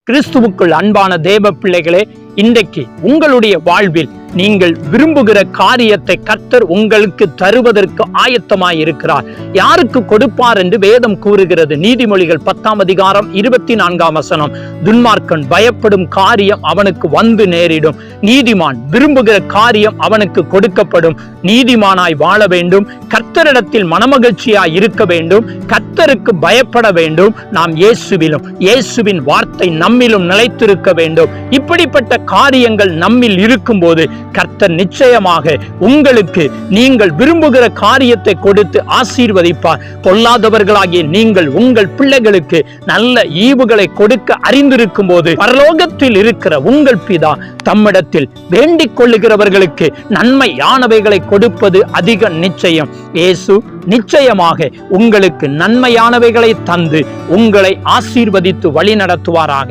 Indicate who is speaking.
Speaker 1: கிறிஸ்துவுக்குள் அன்பான தேவ பிள்ளைகளே, இன்றைக்கு உங்களுடைய வாழ்வில் நீங்கள் விரும்புகிற காரியத்தை கர்த்தர் உங்களுக்கு தருவதற்கு ஆயத்தமாய் இருக்கிறார். யாருக்கு கொடுப்பார் என்று வேதம் கூறுகிறது. நீதிமொழிகள் 10:24 துன்மார்க்கன் பயப்படும் காரியம் அவனுக்கு வந்து நேரிடும், நீதிமான் விரும்புகிற காரியம் அவனுக்கு கொடுக்கப்படும். நீதிமானாய் வாழ வேண்டும், கர்த்தரிடத்தில் மனமகிழ்ச்சியாய் இருக்க வேண்டும், கர்த்தருக்கு பயப்பட வேண்டும். நாம் இயேசுவிலும் இயேசுவின் வார்த்தை நம்மிலும் நிலைத்திருக்க வேண்டும். இப்படிப்பட்ட காரியங்கள் நம்மில் இருக்கும்போது கர்த்தர் நிச்சயமாக உங்களுக்கு நீங்கள் விரும்புகிற காரியத்தை கொடுத்து ஆசீர்வதிப்பார். பொல்லாதவர்களாகிய நீங்கள் உங்கள் பிள்ளைகளுக்கு நல்ல ஈவுகளை கொடுக்க அறிந்திருக்கும் போது பரலோகத்தில் இருக்கிற உங்கள் பிதா தம்மிடத்தில் வேண்டிக் கொள்ளுகிறவர்களுக்கு நன்மையானவைகளை கொடுப்பது அதிக நிச்சயம். இயேசு நிச்சயமாக உங்களுக்கு நன்மையானவைகளை தந்து உங்களை ஆசீர்வதித்து வழி நடத்துவாராக.